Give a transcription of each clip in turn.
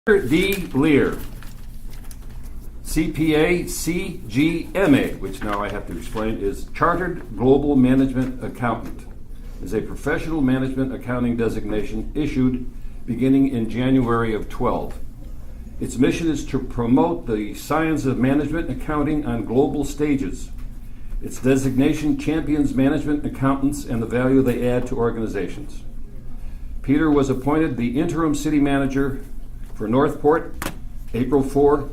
D. Lear, CPA CGMA, which now I have to explain is Chartered Global Management Accountant, is a professional management accounting designation issued beginning in January of 12. Its mission is to promote the science of management accounting on global stages. Its designation champions management accountants and the value they add to organizations. Peter was appointed the interim city manager for Northport, April 4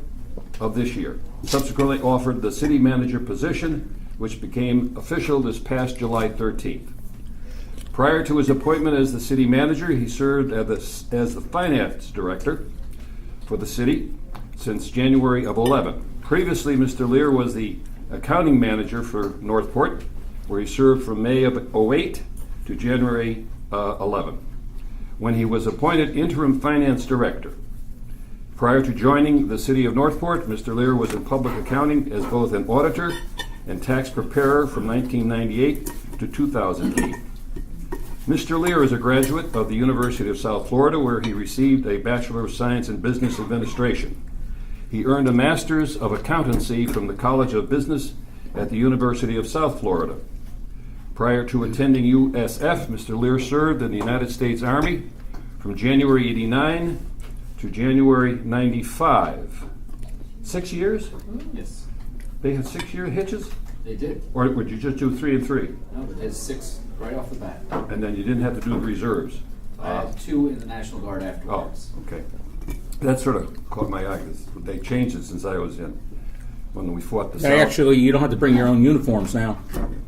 of this year. Subsequently offered the city manager position, which became official this past July 13th. Prior to his appointment as the city manager, he served as the finance director for the city since January of 11. Previously, Mr. Lear was the accounting manager for Northport, where he served from May of 08 to January 11, when he was appointed interim finance director. Prior to joining the city of Northport, Mr. Lear was in public accounting as both an auditor and tax preparer from 1998 to 2008. Mr. Lear is a graduate of the University of South Florida, where he received a Bachelor of Science in Business Administration. He earned a Master's of Accountancy from the College of Business at the University of South Florida. Prior to attending USF, Mr. Lear served in the United States Army from January 89 to January 95. 6 years? Yes. They had 6-year hitches? They did. Or would you just do 3 and 3? No, they did 6 right off the bat. And then you didn't have to do the reserves? I had 2 in the National Guard afterwards. Oh, okay. That sort of caught my eye, 'cause they changed it since I was in, when we fought the South. Actually, you don't have to bring your own uniforms now.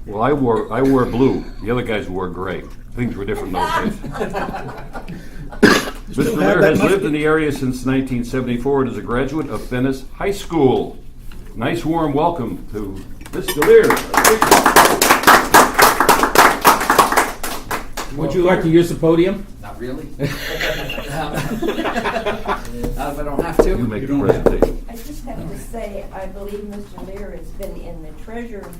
Well, I wore blue. The other guys wore gray. Things were different in those days. Mr. Lear has lived in the area since 1974 and is a graduate of Venice High School. Nice warm welcome to Mr. Lear. Would you like to use the podium? Not really. Not if I don't have to. You make You the don't have to. presentation. I just have to say, I believe Mr. Lear has been in the treasurer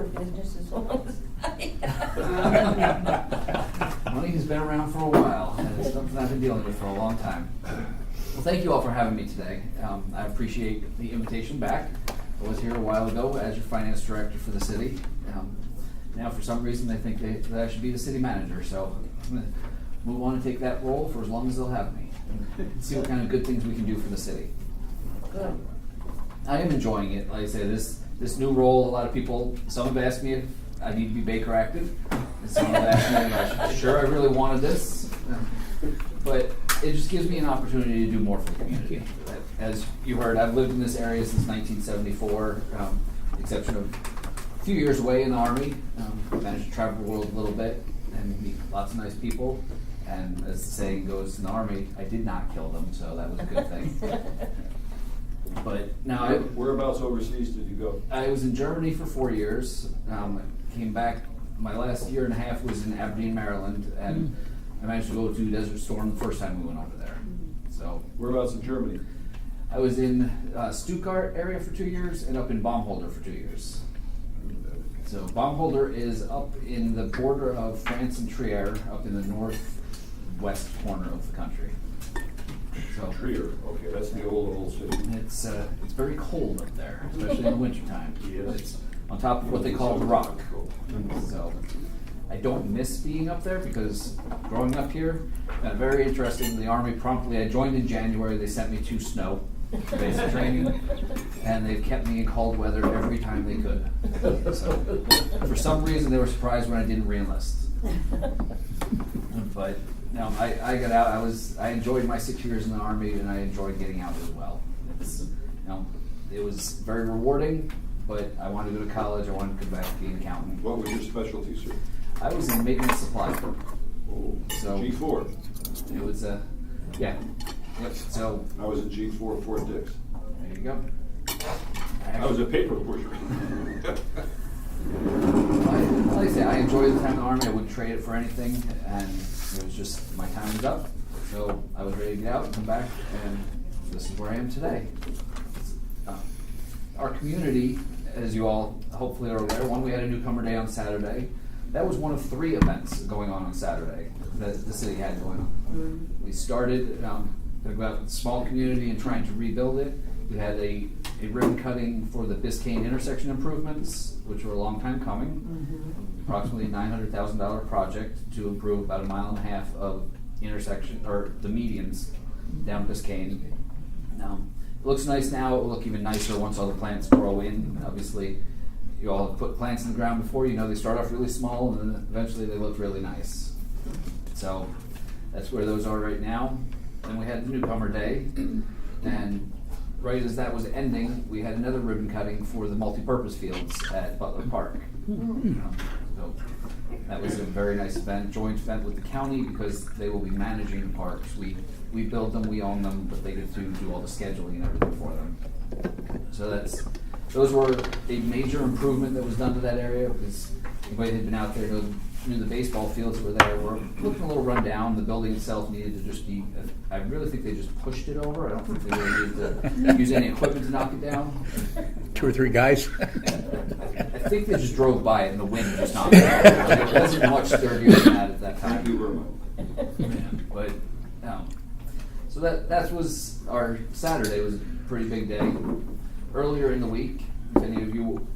business as long as I have. Money has been around for a while, and it's something I've been dealing with for a long time. Well, thank you all for having me today. I appreciate the invitation back. I was here a while ago as your finance director for the city. Now, for some reason, they think that I should be the city manager, so I'm going to move on and take that role for as long as they'll have me. And see what kind of good things we can do for the city. Good. I am enjoying it. Like I say, this new role, a lot of people, some have asked me if I need to be Baker active, and some have asked me if I'm sure I really wanted this. But it just gives me an opportunity to do more for the community. As you heard, I've lived in this area since 1974, exception of a few years away in the Army. Managed to travel the world a little bit and meet lots of nice people. And as the saying goes in the Army, I did not kill them, so that was a good thing. But now Whereabouts overseas did you go? I was in Germany for 4 years. Came back. My last year and a half was in Aberdeen, Maryland, and I managed to go to Desert Storm the first time we went over there. So Whereabouts in Germany? I was in Stuttgart area for 2 years and up in Baumholder for 2 years. So Baumholder is up in the border of France and Trier, up in the northwest corner of the country. So Trier. Okay, that's the old city. it's very cold up there, especially in the wintertime. Yes. It's on top of what they call the rock. So I don't miss being up there because growing up here, very interesting. The Army promptly, I joined in January, they sent me to snow, basic training, and they've kept me in cold weather every time they could. So for some reason, they were surprised when I didn't re-enlist. But no, I got out. I enjoyed my 6 years in the Army, and I enjoyed getting out as well. It was very rewarding, but I wanted to go to college. I wanted to come back to be an accountant. What was your specialty, sir? I was in maintenance supply. So G4. it was yeah. Yep. So I was in G4 Fort Dix. there you go. I was a paper pusher. Like I say, I enjoyed the time in the Army. I wouldn't trade it for anything, and it was just my time was up. So I was ready to get out and come back, and this is where I am today. Our community, as you all hopefully are aware, we had a newcomer day on Saturday. That was one of 3 events going on Saturday that the city had going on. We started about a small community and trying to rebuild it. We had a ribbon cutting for the Biscayne intersection improvements, which were a long time coming. Approximately a $900,000 project to improve about 1.5 miles of intersection, or the medians down Biscayne. It looks nice now. It will look even nicer once all the plants grow in. Obviously, you all have put plants in the ground before. You know they start off really small and then eventually they look really nice. So that's where those are right now. Then we had the newcomer day, and right as that was ending, we had another ribbon cutting for the multipurpose fields at Butler Park. So that was a very nice event, joint event with the county, because they will be managing the parks. We build them, we own them, but they get to do all the scheduling and everything for them. So those were a major improvement that was done to that area, because anybody that had been out there knew the baseball fields that were there were looking a little run down. The building itself needed to just be, I really think they just pushed it over. I don't think they really needed to use any equipment to knock it down. 2 or 3 guys. I think they just drove by it and the wind just knocked it over. It wasn't much sturdier than that at that time. Thank you very much. But so that was our Saturday. Was a pretty big day. Earlier in the week, if any of you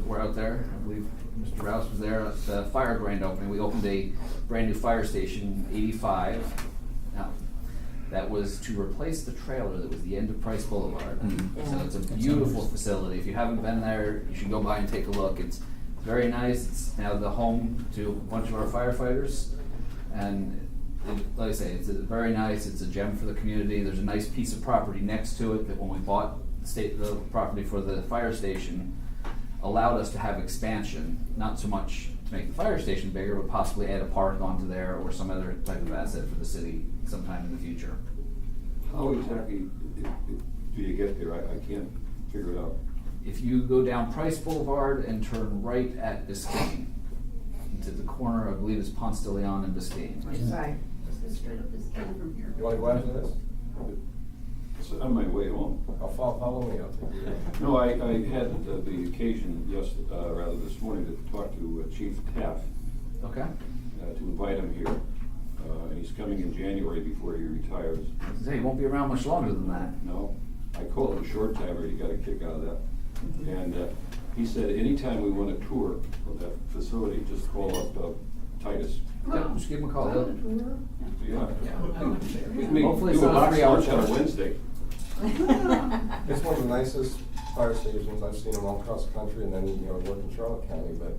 were out there, I believe Mr. Rouse was there at the fire grand opening. We opened a brand new fire station, 85. That was to replace the trailer that was the end of Price Boulevard. So it's a beautiful facility. If you haven't been there, you should go by and take a look. It's very nice. It's now the home to a bunch of our firefighters, and like I say, it's very nice. It's a gem for the community. There's a nice piece of property next to it that when we bought the property for the fire station, allowed us to have expansion, not so much to make the fire station bigger, but possibly add a park onto there or some other type of asset for the city sometime in the future. How exactly do you get there? I can't figure it out. If you go down Price Boulevard and turn right at Biscayne, into the corner, I believe it's Ponce de Leon and Biscayne. Right. Straight up this came from here. You want to go after this? It's on my way home. I'll follow me, I'll take you there. No, I had the occasion this morning to talk to Chief Taft, Okay. to invite him here. And he's coming in January before he retires. He won't be around much longer than that. No, I call it a short timer. You got a kick out of that. And he said anytime we want a tour of that facility, just call up Titus. Yeah, just give him a call. Yeah. We can Hopefully it's do a not a box 3-hour lunch on a tour. Wednesday. It's one of the nicest fire stations. I've seen them all across the country, and then, I work in Charlotte County, but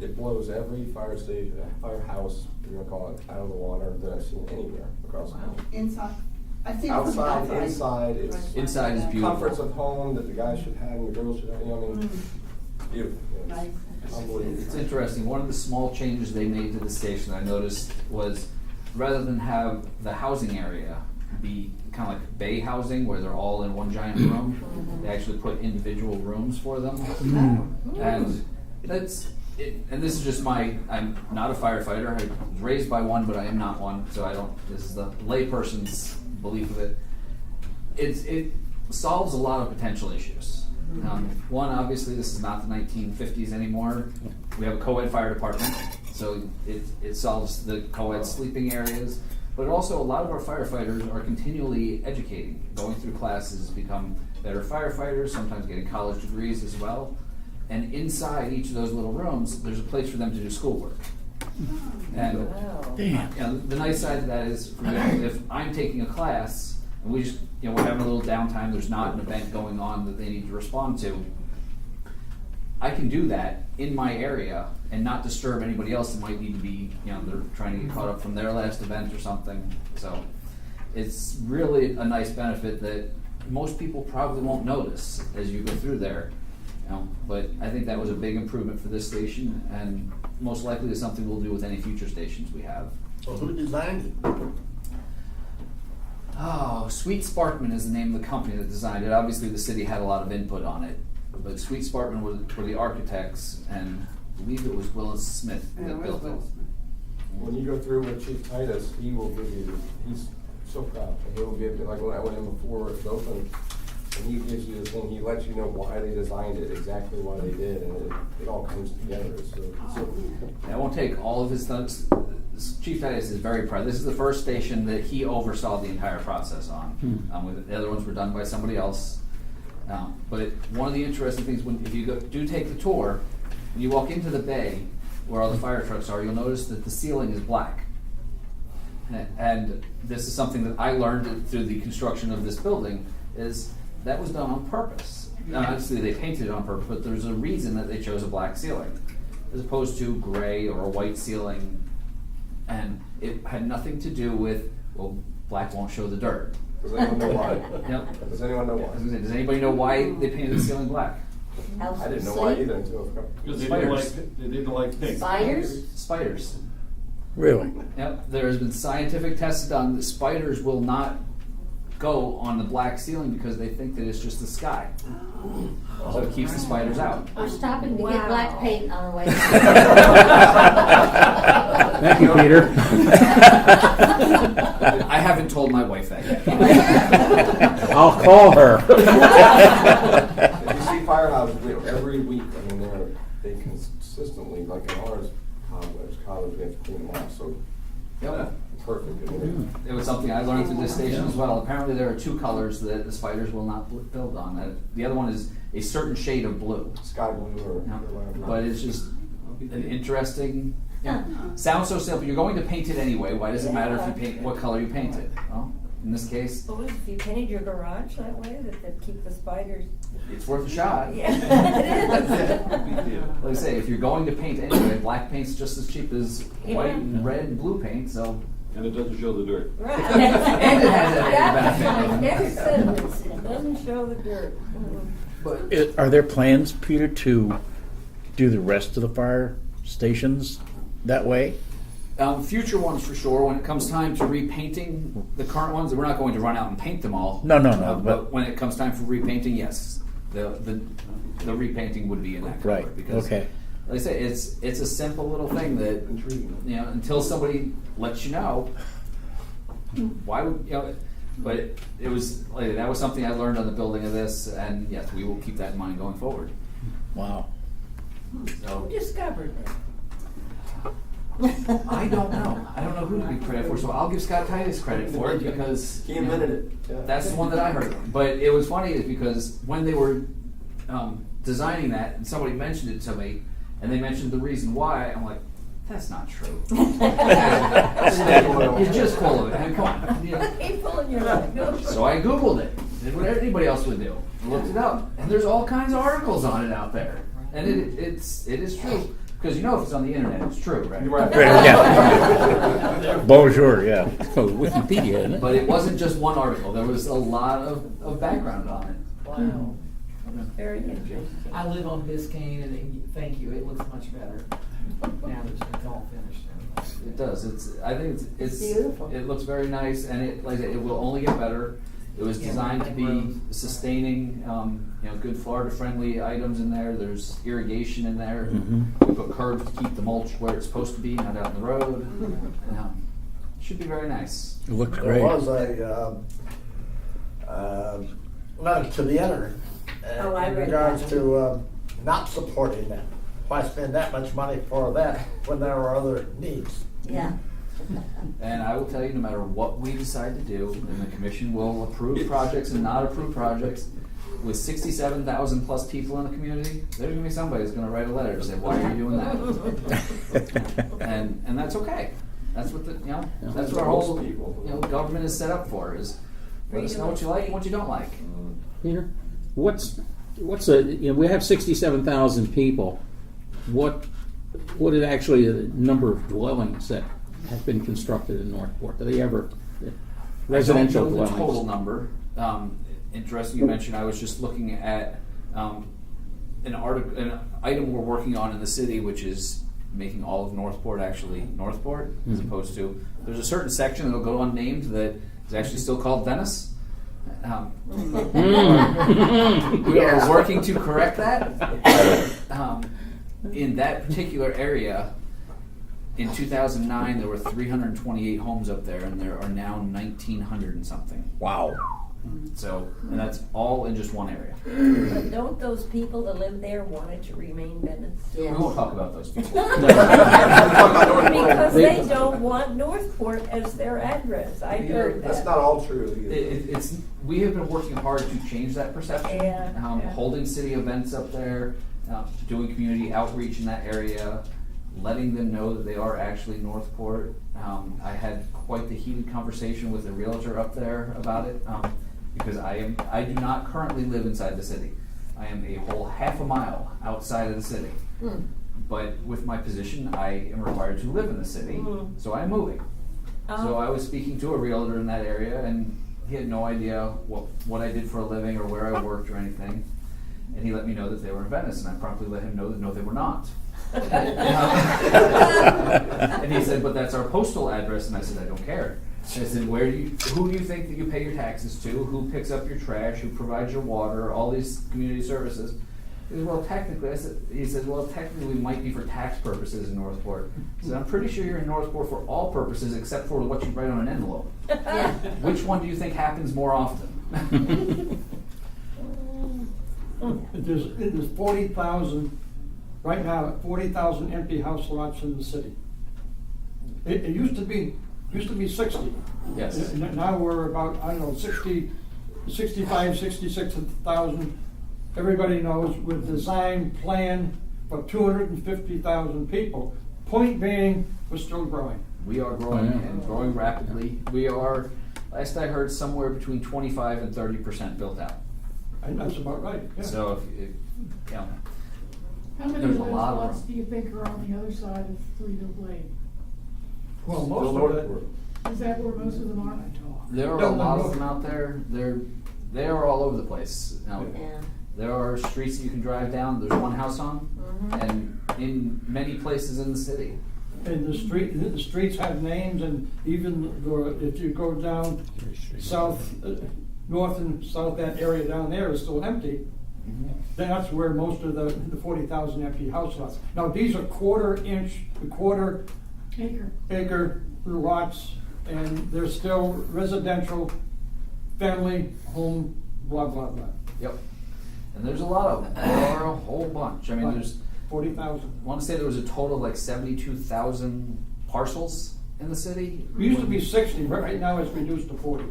it blows every fire station, firehouse, you're gonna call it, out of the water that I've seen anywhere across the country. Inside. I've seen it from Outside, inside, it's Inside is beautiful. comforts of home that the guys should have and the girls should have, beautiful. Nice. It's unbelievable. It's interesting. One of the small changes they made to the station I noticed was rather than have the housing area be kind of like bay housing where they're all in one giant room, they actually put individual rooms for them. And that's it. And this is just I'm not a firefighter. I was raised by one, but I am not one, so this is the layperson's belief of it. It solves a lot of potential issues. One, obviously, this is not the 1950s anymore. We have a co-ed fire department, so it solves the co-ed sleeping areas. But also, a lot of our firefighters are continually educating, going through classes, become better firefighters, sometimes getting college degrees as well. And inside each of those little rooms, there's a place for them to do schoolwork. And Wow. the nice side of that is, for example, if I'm taking a class and we just, we're having a little downtime, there's not an event going on that they need to respond to, I can do that in my area and not disturb anybody else that might need to be, they're trying to get caught up from their last event or something. So it's really a nice benefit that most people probably won't notice as you go through there. But I think that was a big improvement for this station, and most likely is something we'll do with any future stations we have. Well, who designed it? Oh, Sweet Sparkman is the name of the company that designed it. Obviously, the city had a lot of input on it, but Sweet Sparkman were the architects, and I believe it was Willis Smith that built it. When you go through with Chief Titus, he will give you, he's so proud. And he will give you, like when I went in before it's open, and he gives you the thing, he lets you know why they designed it, exactly why they did, and it all comes together. So I won't take all of his Chief Titus is very proud. This is the first station that he oversaw the entire process on. The other ones were done by somebody else. But one of the interesting things, if you do take the tour, when you walk into the bay where all the fire trucks are, you'll notice that the ceiling is black. And this is something that I learned through the construction of this building, is that was done on purpose. Now, obviously they painted it on purpose, but there's a reason that they chose a black ceiling as opposed to gray or a white ceiling. And it had nothing to do with, well, black won't show the dirt. Does anyone know why? Yep. Does anyone know I was why? gonna say, does anybody know why they painted the ceiling black? I didn't know why either until a couple. Because they didn't like pink. Spiders? Spiders. Really? Yep, there has been scientific tests done that spiders will not go on the black ceiling because they think that it's just the sky. So it keeps the spiders out. We're stopping to Wow. get black paint on our way. Thank you, Peter. I haven't told my wife that yet. I'll call her. If you see firehouses every week, I mean, they consistently, like in ours, college, we have to clean them off, so Yep. perfect. I mean, It was something I learned through this station as well. Apparently there are two colors that the spiders will not build on. The other one is a certain shade of blue. Sky blue or. Yeah. But it's just an interesting, sounds so simple. You're going to paint it anyway. Why does it matter if you paint what color you paint it? Well, in this case, Oh, if you painted your garage that way, that keep the spiders. it's worth a shot. Yeah, it is. Like I say, if you're going to paint anyway, black paint's just as cheap as white and red and blue paint, so. And it doesn't show the dirt. Right. And it has that Yeah, benefit. next sentence, it doesn't show the dirt. But Are there plans, Peter, to do the rest of the fire stations that way? future ones for sure. When it comes time to repainting the current ones, we're not going to run out and paint them all. No, But but when it comes time for repainting, yes, the repainting would be in that color. right. Because, Okay. like I say, it's a simple little thing that Intriguing. until somebody lets you know, why would But it was like, that was something I learned on the building of this, and yes, we will keep that in mind going forward. Wow. So Who discovered that? I don't know. I don't know who to give credit for, so I'll give Scott Titus credit for it because He invented it. Yeah. that's the one that I heard. But it was funny is because when they were designing that, and somebody mentioned it to me, and they mentioned the reason why, I'm like, that's not true. You're just full of it. I mean, come on. Keep pulling your leg. No. So I Googled it. Did what anybody else would do. Looked it up, and there's all kinds of articles on it out there, and it is true. Because if it's on the internet, it's true, right? Yeah. Bonjour, yeah. Oh, Wikipedia, isn't it? But it wasn't just one article. There was a lot of background on it. Wow. Very interesting. I live on Biscayne, and thank you, it looks much better now that it's all finished. It does. I think it's Beautiful. It looks very nice, and it will only get better. It was designed to be sustaining, good Florida-friendly items in there. There's irrigation in there. We put curbs to keep the mulch where it's supposed to be, not out in the road. Should be very nice. It looks There great. was a letter to the editor Oh, I in read regards that. to not supporting that. Why spend that much money for that when there are other needs? Yeah. And I will tell you, no matter what we decide to do, and the commission will approve projects and not approve projects, with 67,000 plus people in the community, there's going to be somebody who's going to write a letter to say, why are you doing that? and that's okay. That's what that's what our whole government is set up for, is let us know what you like and what you don't like. Peter, what's we have 67,000 people. What is actually the number of dwellings that have been constructed in Northport? Do they ever residential I don't know the dwellings? total number. Interesting you mentioned. I was just looking at an item we're working on in the city, which is making all of Northport actually Northport, as opposed to there's a certain section that'll go unnamed that is actually still called Venice. We are working to correct that. In that particular area, in 2009, there were 328 homes up there, and there are now 1,900 and something. Wow. So, and that's all in just one area. But don't those people that live there want it to remain Venice? We won't talk about those people. Because they don't want Northport as their address. I heard That's that. not all true either. It's we have been working hard to change that perception. Yeah, yeah. Holding city events up there, doing community outreach in that area, letting them know that they are actually Northport. I had quite the heated conversation with a realtor up there about it, because I do not currently live inside the city. I am a whole half a mile outside of the city. But with my position, I am required to live in the city, so I'm moving. So I was speaking to a realtor in that area, and he had no idea what I did for a living or where I worked or anything. And he let me know that they were in Venice, and I promptly let him know that no, they were not. And he said, but that's our postal address, and I said, I don't care. And I said, who do you think that you pay your taxes to? Who picks up your trash? Who provides your water? All these community services. He said, well, technically, technically we might be for tax purposes in Northport. I said, I'm pretty sure you're in Northport for all purposes except for what you write on an envelope. Which one do you think happens more often? There's 40,000, right now, 40,000 empty house lots in the city. It used to be 60. Yes. Now we're about, I don't know, 65, 66,000. Everybody knows with design plan for 250,000 people. Point being, we're still growing. We are growing and growing rapidly. We are, last I heard, somewhere between 25 and 30% built out. And that's about right, yeah. So if How many There's of a those lot of lots room. do you think are on the other side of Toledo Blade? Well, Still most of Northport. it, Is that where most of them are? there are a lot of them out there. They are all over the place. Now, Yeah. there are streets that you can drive down. There's one house on, and in many places in the city. and the streets have names, and even if you go down south, north and south, that area down there is still empty. That's where most of the 40,000 empty house lots. Now, these are quarter acre lots, and they're still residential, family, home, blah, blah, blah. Yep. And there's a lot of them. There are a whole bunch. I mean, there's. 40,000. I want to say there was a total of like 72,000 parcels in the city. We used to be 60, but right now it's reduced to 40.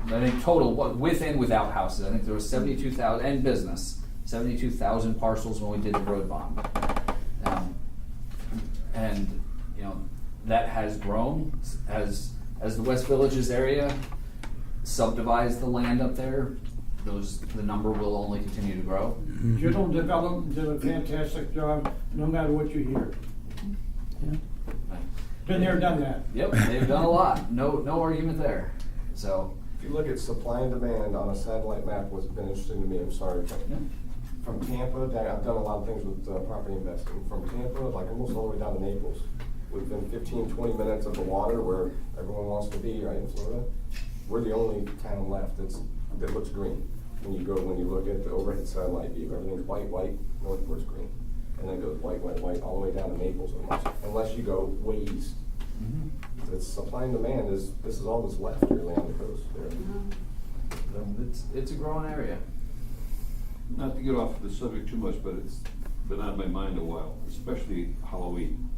I think total, with and without houses, I think there was 72,000, and business, 72,000 parcels when we did the road bond. And, you know, that has grown as the West Villages area subdivides the land up there, the number will only continue to grow. General Development did a fantastic job, no matter what you hear. Been there, done that. Yep, they've done a lot, no argument there, so. If you look at supply and demand on a satellite map, what's been interesting to me, I'm sorry, from Tampa, I've done a lot of things with property investing, from Tampa, like almost all the way down to Naples, within 15, 20 minutes of the water where everyone wants to be, right in Florida, we're the only town left that looks green. When you look at the overhead satellite view, everything's white, Northport's green. And then it goes white, all the way down to Naples, unless you go way east. It's supply and demand this is all that's left really on the coast there. It's a growing area. Not to get off the subject too much, but it's been on my mind a while, especially Halloween.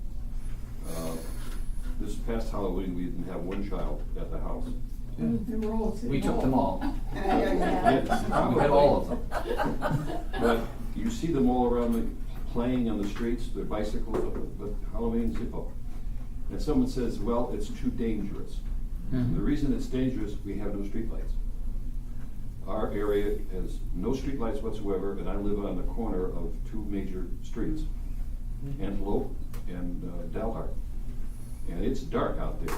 This past Halloween, we didn't have one child at the house. They were all at City We took Hall. them all. Yes, We had all of them. But you see them all around playing on the streets, their bicycles, but Halloween Zippo. And someone says, well, it's too dangerous. The reason it's dangerous, we have no streetlights. Our area has no streetlights whatsoever, and I live on the corner of two major streets, Antelope and Dalhart. And it's dark out there.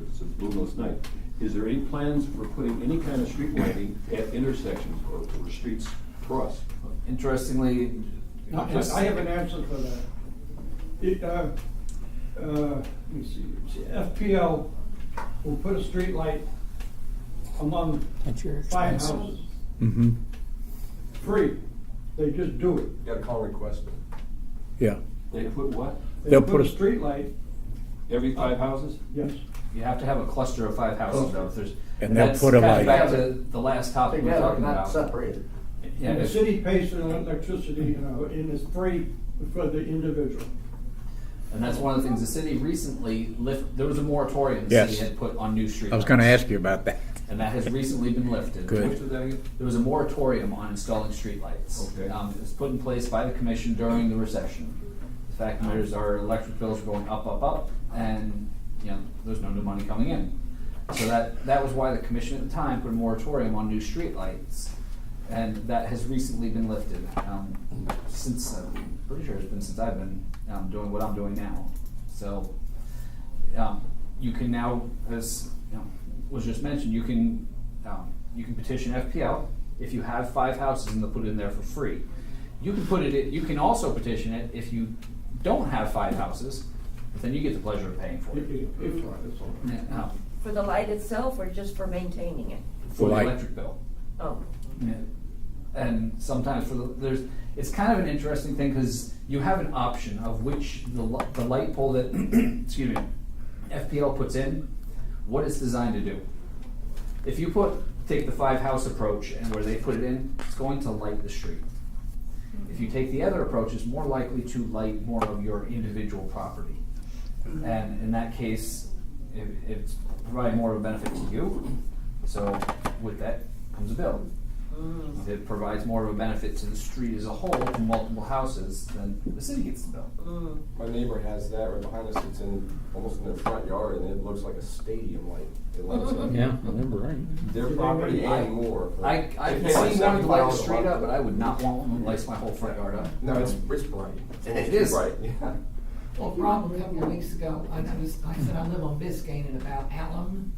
It's a moonless night. Is there any plans for putting any kind of street lighting at intersections or where streets cross? Interestingly, Now, just- I have an answer for that. Let me see, FPL will put a street light among At your 5 expense. houses, Mm-hmm. free. They just do it. You gotta call and request it. Yeah. They put what? They They'll put a- street light, Every 5 houses? yes. you have to have a cluster of 5 houses though. If there's And they'll that's put a kind of light. back to the last topic we were Together, talking not about. separated. Yeah, And the if- city pays for the electricity, and it's free for the individual. And that's one of the things the city recently there was a moratorium the Yes. city had put on new streetlights. I was gonna ask you about that. And that has recently been lifted. Good. Which was that again? There was a moratorium on installing streetlights. Okay. It was put in place by the commission during the recession. The fact of the matter is our electric bills were going up, and, there's no new money coming in. So that was why the commission at the time put a moratorium on new streetlights. And that has recently been lifted, since, I'm pretty sure it's been since I've been doing what I'm doing now. So, you can now, as was just mentioned, you can petition FPL if you have 5 houses and they'll put it in there for free. You can also petition it if you don't have 5 houses, but then you get the pleasure of paying for it. Yeah, For the light itself or just for maintaining it? for the Light. electric bill. Oh. Yeah. And sometimes it's kind of an interesting thing because you have an option of which the light pole that excuse me, FPL puts in, what it's designed to do. If you take the 5 house approach and where they put it in, it's going to light the street. If you take the other approach, it's more likely to light more of your individual property. And in that case, it's providing more of a benefit to you. So with that comes a bill. It provides more of a benefit to the street as a whole from multiple houses than the city gets the bill. My neighbor has that right behind us. It's almost in their front yard, and it looks like a stadium light. It lights up Yeah, I remember right. their property and more. I can see one to light the street up, but I would not want one to light my whole front yard up. No, it's bright. It is. Bright, yeah. Well, problem a couple of weeks ago, I said I live on Biscayne and about Allen,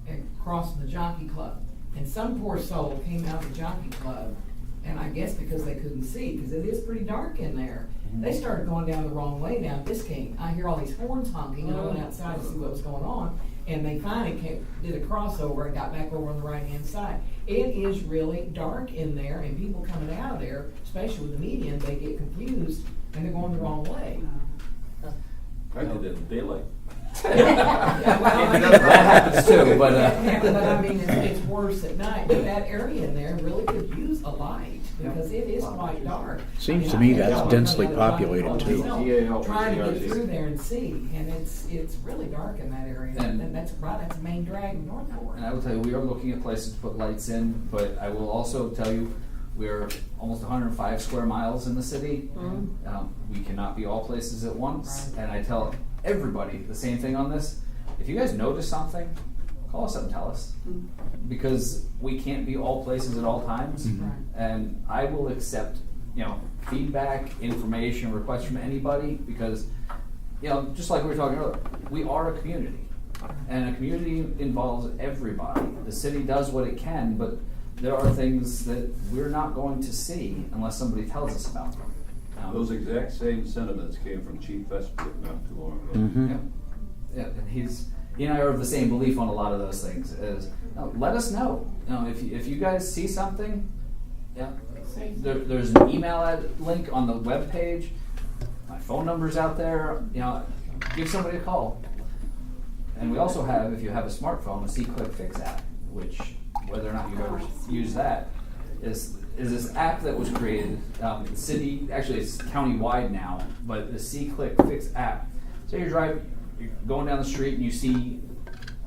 and crossing the jockey club. And some poor soul came out of the jockey club, and I guess because they couldn't see, because it is pretty dark in there, they started going down the wrong way down Biscayne. I hear all these horns honking, and I went outside to see what was going on, and they finally did a crossover and got back over on the right-hand side. It is really dark in there, and people coming out of there, especially with the median, they get confused, and they're going the wrong way. I did that in daylight. That happens too, but But I mean, it's worse at night, but that area in there really could use a light, because it is quite dark. Seems to I mean, me I that's had to densely come out of the populated, jockey too. club myself, trying to get through there and see, and it's really dark in that area, and that's the main drag in Northport. And I will tell you, we are looking at places to put lights in, but I will also tell you, we're almost 105 square miles in the city. We cannot be all places at once, and I tell everybody the same thing on this. If you guys notice something, call us up and tell us, because we can't be all places at all times, and I will accept feedback, information, requests from anybody, because just like we were talking earlier, we are a community, and a community involves everybody. The city does what it can, but there are things that we're not going to see unless somebody tells us about them. Those exact same sentiments came from Chief Vestbrook not too long ago. Yeah, and he and I are of the same belief on a lot of those things. Let us know. If you guys see something, there's an email link on the webpage. My phone number's out there. Give somebody a call. And we also have, if you have a smartphone, a C-Click Fix app, which, whether or not you've ever used that, is this app that was created. The city, actually it's county-wide now, but the C-Click Fix app. So you're going down the street and you see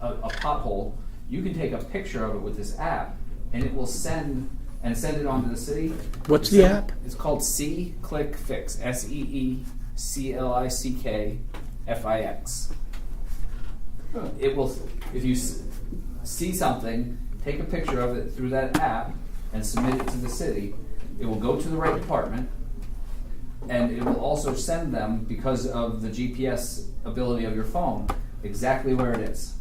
a pothole, you can take a picture of it with this app, and it will send it on to the city. What's the app? It's called C-Click Fix, SEECLICKFIX. It will, if you see something, take a picture of it through that app and submit it to the city. It will go to the right department, and it will also send them, because of the GPS ability of your phone, exactly where it is.